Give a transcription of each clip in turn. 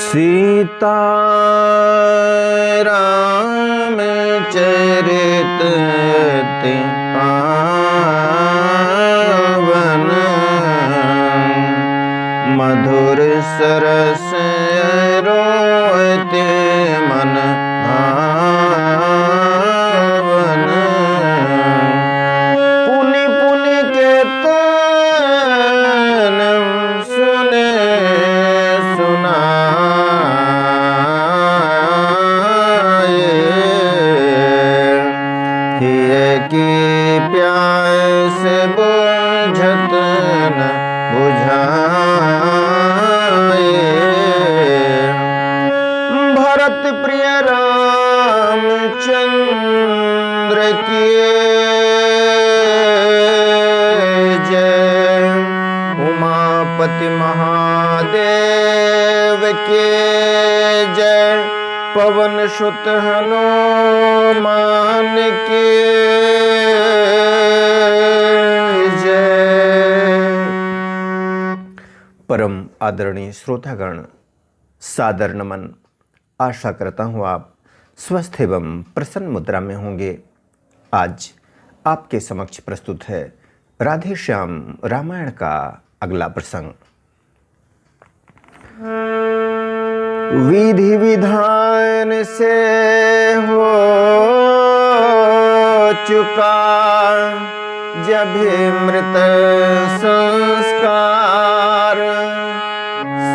सीता राम चरित अति पावन, मधुर सरस रोते मन भावन। पुनि पुनि के तन सुने सुनाए, हिय की प्यास बुझत न बुझाए। भरत प्रिय रामचंद्र की जय, उमापति महादेव के जय, पवन सुत हनुमान के जय। परम आदरणीय श्रोतागण, सादर नमन। आशा करता हूँ आप स्वस्थ एवं प्रसन्न मुद्रा में होंगे। आज आपके समक्ष प्रस्तुत है राधे श्याम रामायण का अगला प्रसंग। विधि विधान से हो चुका जब मृत संस्कार,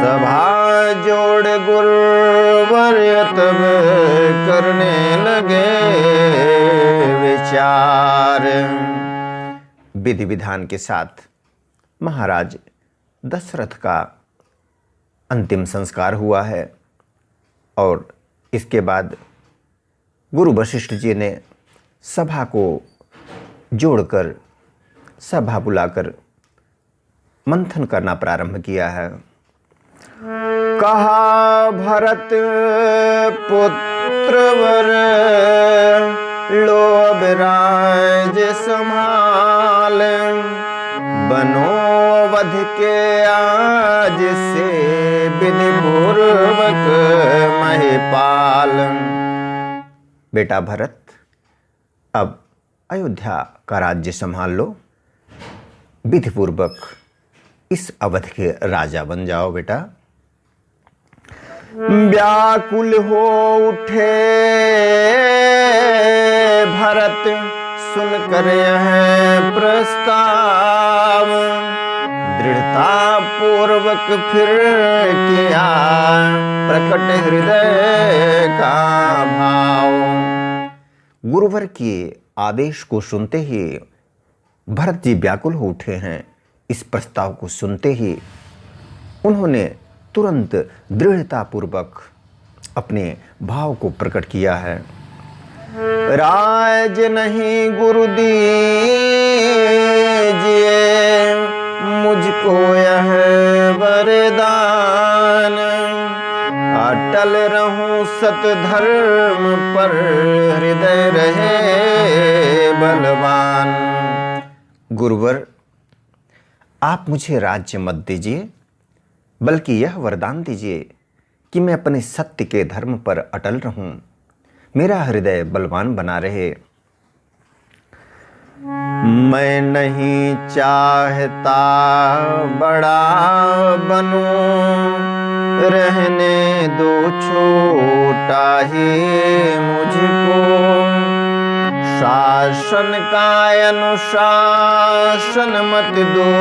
सभा जोड़ गुरुवर तब करने लगे विचार। विधि विधान के साथ महाराज दशरथ का अंतिम संस्कार हुआ है और इसके बाद गुरु वशिष्ठ जी ने सभा को जोड़कर, सभा बुलाकर मंथन करना प्रारंभ किया है। कहा भरत पुत्रवर, लोभ राज संभाल, बनो वध के आज से विधि पूर्वक महिपाल। बेटा भरत, अब अयोध्या का राज्य संभाल लो, विधि पूर्वक इस अवध के राजा बन जाओ बेटा। व्याकुल हो उठे भरत, सुनकर यह प्रस्ताव, दृढ़ता पूर्वक फिर किया प्रकट हृदय का भाव। गुरुवर के आदेश को सुनते ही भरत जी व्याकुल हो उठे हैं। इस प्रस्ताव को सुनते ही उन्होंने तुरंत दृढ़ता पूर्वक अपने भाव को प्रकट किया है। राज नहीं गुरु दीजिए, मुझको यह वरदान, अटल रहूं सत धर्म पर, हृदय रहे बलवान। गुरुवर, आप मुझे राज्य मत दीजिए, बल्कि यह वरदान दीजिए कि मैं अपने सत्य के धर्म पर अटल रहूं, मेरा हृदय बलवान बना रहे। मैं नहीं चाहता बड़ा बनूं, रहने दो छोटा ही मुझको, शासन का अनुशासन मत दो,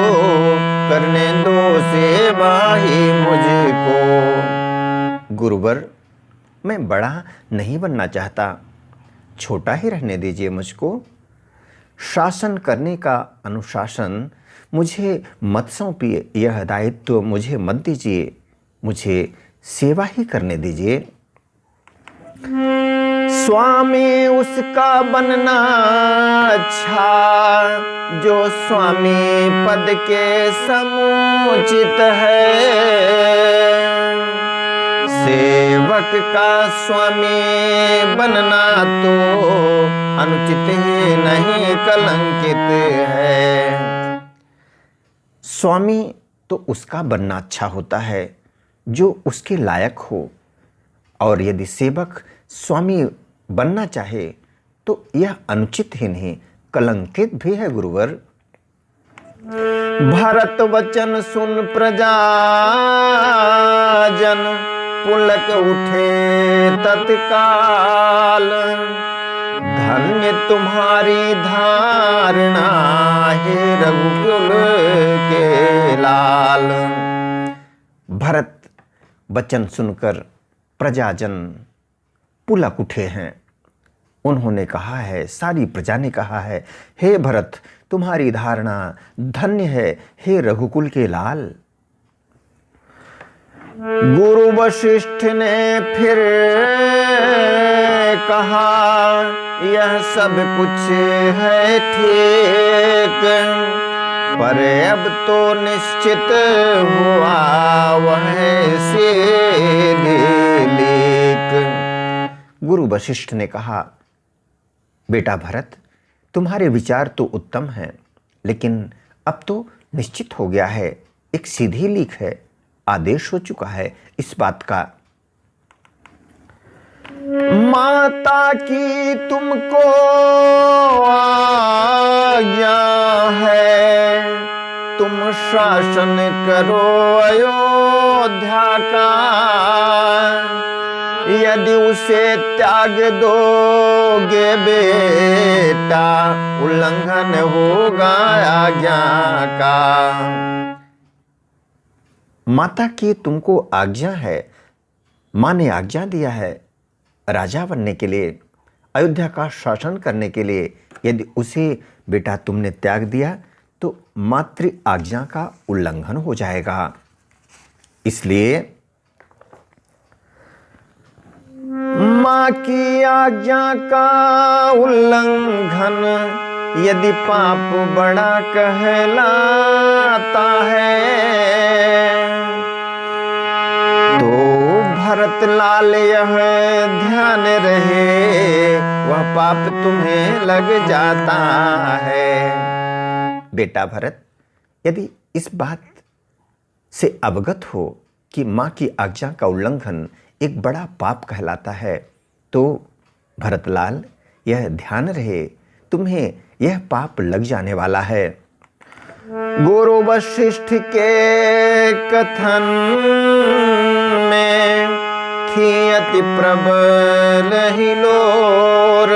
करने दो सेवा ही मुझको। गुरुवर, मैं बड़ा नहीं बनना चाहता, छोटा ही रहने दीजिए मुझको। शासन करने का अनुशासन मुझे मत सौंपिए, यह दायित्व मुझे मत दीजिए, मुझे सेवा ही करने दीजिए। स्वामी उसका बनना अच्छा, जो स्वामी पद के समुचित है, सेवक का स्वामी बनना तो अनुचित ही नहीं कलंकित है। स्वामी तो उसका बनना अच्छा होता है जो उसके लायक हो, और यदि सेवक स्वामी बनना चाहे तो यह अनुचित ही नहीं कलंकित भी है गुरुवर। भरत वचन सुन प्रजा जन पुलक उठे तत्काल, धन्य तुम्हारी धारणा हे रघुकुल के लाल। भरत वचन सुनकर प्रजाजन पुलक उठे हैं। उन्होंने कहा है, सारी प्रजा ने कहा है, हे भरत तुम्हारी धारणा धन्य है हे रघुकुल के लाल। गुरु वशिष्ठ ने फिर कहा, यह सब कुछ है ठीक, पर अब तो निश्चित हुआ वह सीधी लीक। गुरु वशिष्ठ ने कहा, बेटा भरत तुम्हारे विचार तो उत्तम हैं, लेकिन अब तो निश्चित हो गया है, एक सीधी लीक है, आदेश हो चुका है इस बात का। माता की तुमको आज्ञा है, तुम शासन करो अयोध्या का, यदि उसे त्याग दोगे बेटा उल्लंघन होगा आज्ञा का। माता की तुमको आज्ञा है, माँ ने आज्ञा दिया है राजा बनने के लिए, अयोध्या का शासन करने के लिए, यदि उसे बेटा तुमने त्याग दिया तो मातृ आज्ञा का उल्लंघन हो जाएगा। इसलिए माँ की आज्ञा का उल्लंघन यदि पाप बड़ा कहलाता है, तो भरत लाल यह ध्यान रहे वह पाप तुम्हें लग जाता है। बेटा भरत यदि इस बात से अवगत हो कि माँ की आज्ञा का उल्लंघन एक बड़ा पाप कहलाता है, तो भरतलाल यह ध्यान रहे तुम्हें यह पाप लग जाने वाला है। गुरु वशिष्ठ के कथन में थी अति प्रबल हिलोर,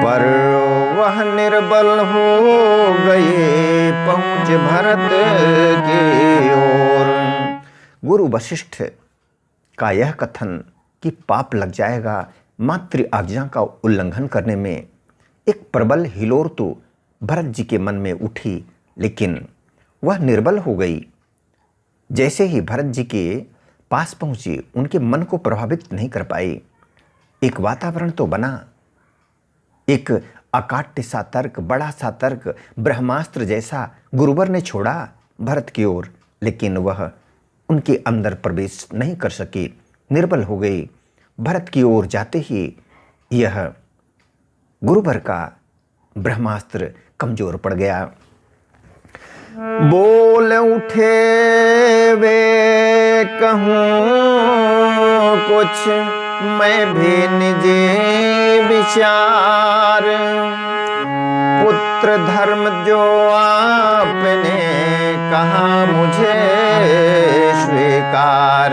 पर वह निर्बल हो गए पहुंच भरत की ओर। गुरु वशिष्ठ का यह कथन कि पाप लग जाएगा मातृ आज्ञा का उल्लंघन करने में, एक प्रबल हिलोर तो भरत जी के मन में उठी, लेकिन वह निर्बल हो गई। जैसे ही भरत जी के पास पहुंची उनके मन को प्रभावित नहीं कर पाई। एक वातावरण तो बना, एक अकाट्य सा तर्क, बड़ा सा तर्क, ब्रह्मास्त्र जैसा गुरुवर ने छोड़ा भरत की ओर, लेकिन वह उनके अंदर प्रवेश नहीं कर सकी, निर्बल हो गई। भरत की ओर जाते ही यह गुरुवर का ब्रह्मास्त्र कमजोर पड़ गया। बोल उठे वे कहूँ कुछ मैं भी निजी विचार, पुत्र धर्म जो आपने कहा मुझे स्वीकार।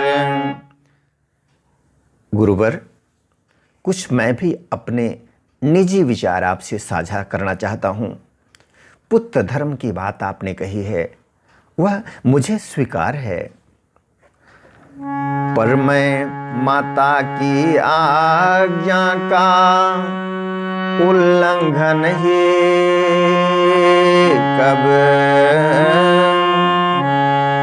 गुरुवर कुछ मैं भी अपने निजी विचार आपसे साझा करना चाहता हूँ। पुत्र धर्म की बात आपने कही है, वह मुझे स्वीकार है, पर मैं माता की आज्ञा का उल्लंघन ही कब,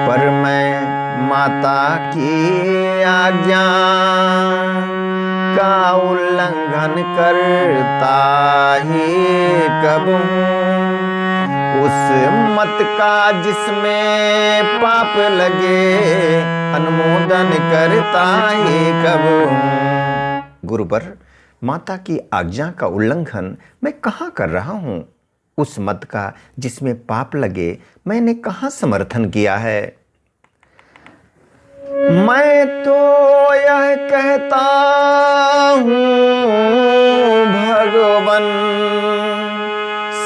पर मैं माता की आज्ञा का उल्लंघन करता ही कब हूँ। उस मत का जिसमें पाप लगे अनुमोदन करता ही कब हूँ। गुरुवर माता की आज्ञा का उल्लंघन मैं कहाँ कर रहा हूँ? उस मत का जिसमें पाप लगे मैंने कहाँ समर्थन किया है? मैं तो यह कहता हूँ भगवन,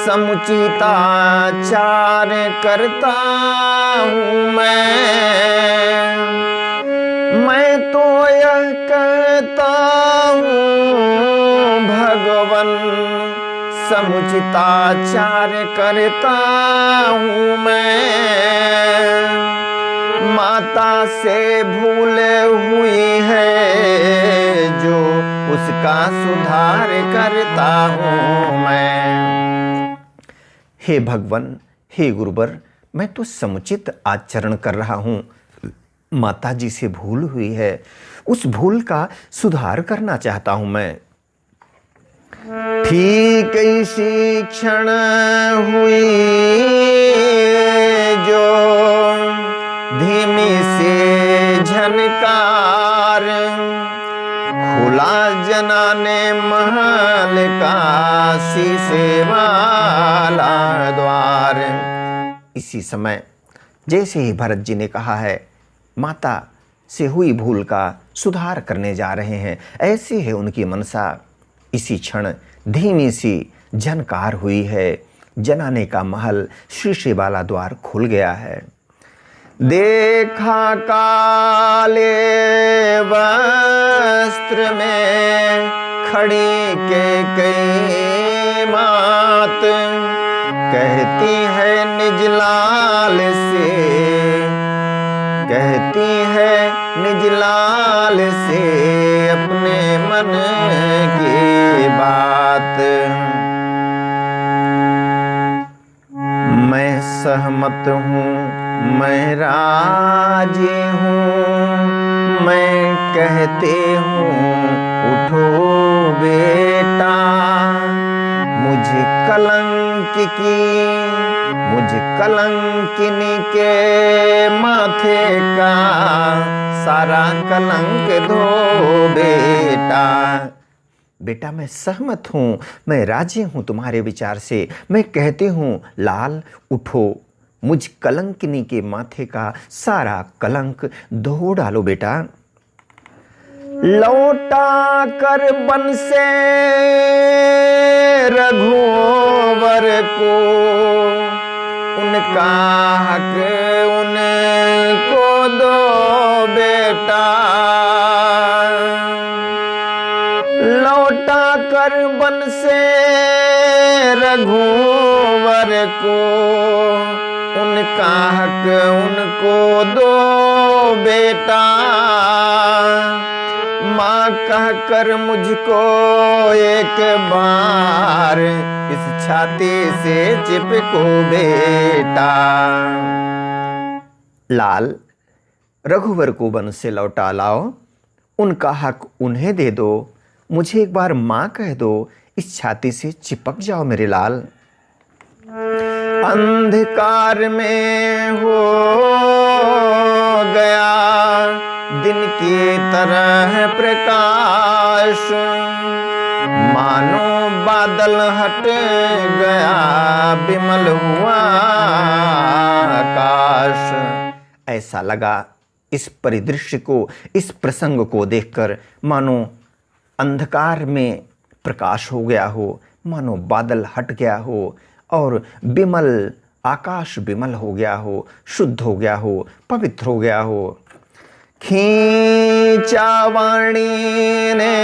समुचिताचार करता हूँ मैं तो यह कहता हूँ भगवन, समुचिताचार करता हूँ मैं। माता से भूल हुई है जो उसका सुधार करता हूँ मैं। हे भगवान, हे गुरुवर, मैं तो समुचित आचरण कर रहा हूँ। माता जी से भूल हुई है, उस भूल का सुधार करना चाहता हूँ मैं। ठीक इसी क्षण हुई जो धीमी से झनकार, खुला जनाने महल का शीशे वाला द्वार। इसी समय जैसे ही भरत जी ने कहा है माता से हुई भूल का सुधार करने जा रहे हैं, ऐसी है उनकी मनसा। इसी क्षण धीमी सी झनकार हुई है, जनाने का महल शीशे वाला द्वार खुल गया है। देखा काले वस्त्र में खड़ी के कई मात, कहती है निज लाल से, कहती है निज लाल से अपने मन की बात। मैं सहमत हूँ, मैं राजी हूँ, मैं कहते हूँ उठो बेटा। मुझे कलंकिनी के माथे का सारा कलंक धो बेटा। बेटा मैं सहमत हूँ, मैं राजी हूँ तुम्हारे विचार से। मैं कहती हूँ लाल उठो, मुझ कलंकिनी के माथे का सारा कलंक धो डालो बेटा। लौटा कर बन से रघुवर को, उनका हक उनको दो बेटा। लौटा कर बन से रघुवर को, उनका हक उनको दो बेटा। माँ कहकर मुझको एक बार इस छाती से चिपको बेटा। लाल रघुवर को वन से लौटा लाओ, उनका हक उन्हें दे दो। मुझे एक बार माँ कह दो, इस छाती से चिपक जाओ मेरे लाल। अंधकार में हो गया दिन की तरह प्रकाश, मानो बादल हट गया विमल हुआ आकाश। ऐसा लगा इस परिदृश्य को, इस प्रसंग को देखकर मानो अंधकार में प्रकाश हो गया हो, मानो बादल हट गया हो और विमल आकाश विमल हो गया हो, शुद्ध हो गया हो, पवित्र हो गया हो। खींचा वाणी ने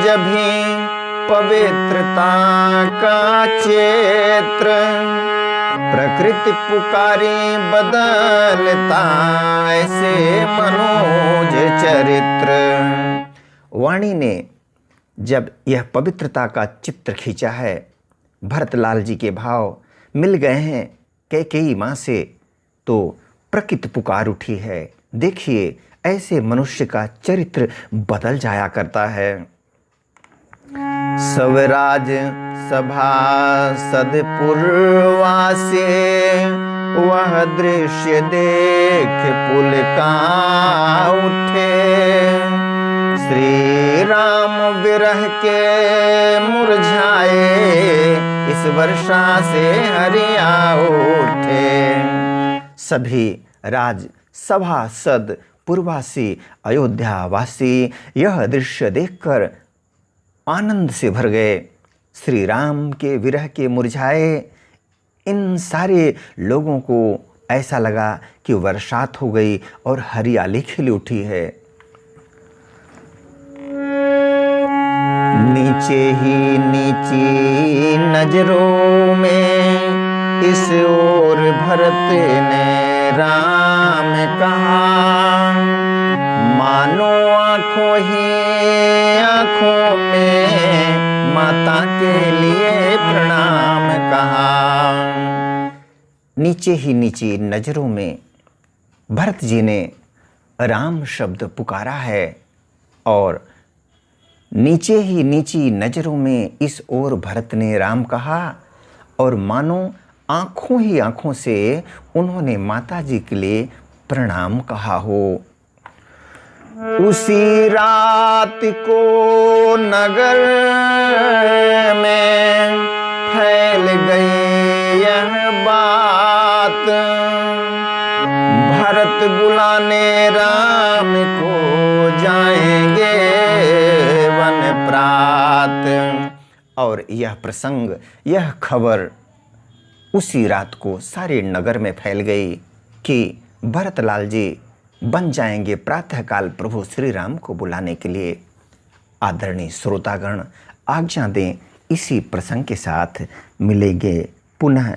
जभी पवित्रता का क्षेत्र, प्रकृति पुकारी बदलता ऐसे मनोज चरित्र। वाणी ने जब यह पवित्रता का चित्र खींचा है, भरतलाल जी के भाव मिल गए हैं कैकेयी माँ से, तो प्रकृति पुकार उठी है। देखिए ऐसे मनुष्य का चरित्र बदल जाया करता है। स्वराज सभासद पुरवासी वह दृश्य देख पुलका उठे। श्री राम विरह के मुरझाए इस वर्षा से हरिया उठे। सभी राज सभासद पुरवासी अयोध्यावासी यह दृश्य देखकर आनंद से भर गए। श्री राम के विरह के मुरझाए इन सारे लोगों को ऐसा लगा कि बरसात हो गई और हरियाली खिल उठी है। नीचे ही नीची नजरों में इस ओर भरत ने राम कहा, मानो आंखों ही आंखों में माता के लिए प्रणाम कहा। नीचे ही नीची नजरों में भरत जी ने राम शब्द पुकारा है और नीचे ही नीची नजरों में इस ओर भरत ने राम कहा और मानो आंखों ही आंखों से उन्होंने माता जी के लिए प्रणाम कहा हो। उसी रात को नगर में फैल गई यह बात, भरत बुलाने राम को जाएंगे वन प्रात। और यह प्रसंग, यह खबर उसी रात को सारे नगर में फैल गई कि भरतलाल जी बन जाएंगे प्रातःकाल प्रभु श्री राम को बुलाने के लिए। आदरणीय श्रोतागण, आज्ञा दें, इसी प्रसंग के साथ मिलेंगे पुनः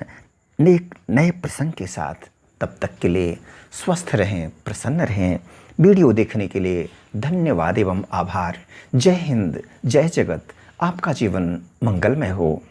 नए प्रसंग के साथ। तब तक के लिए स्वस्थ रहें, प्रसन्न रहें। वीडियो देखने के लिए धन्यवाद एवं आभार। जय हिंद, जय जगत। आपका जीवन मंगलमय हो।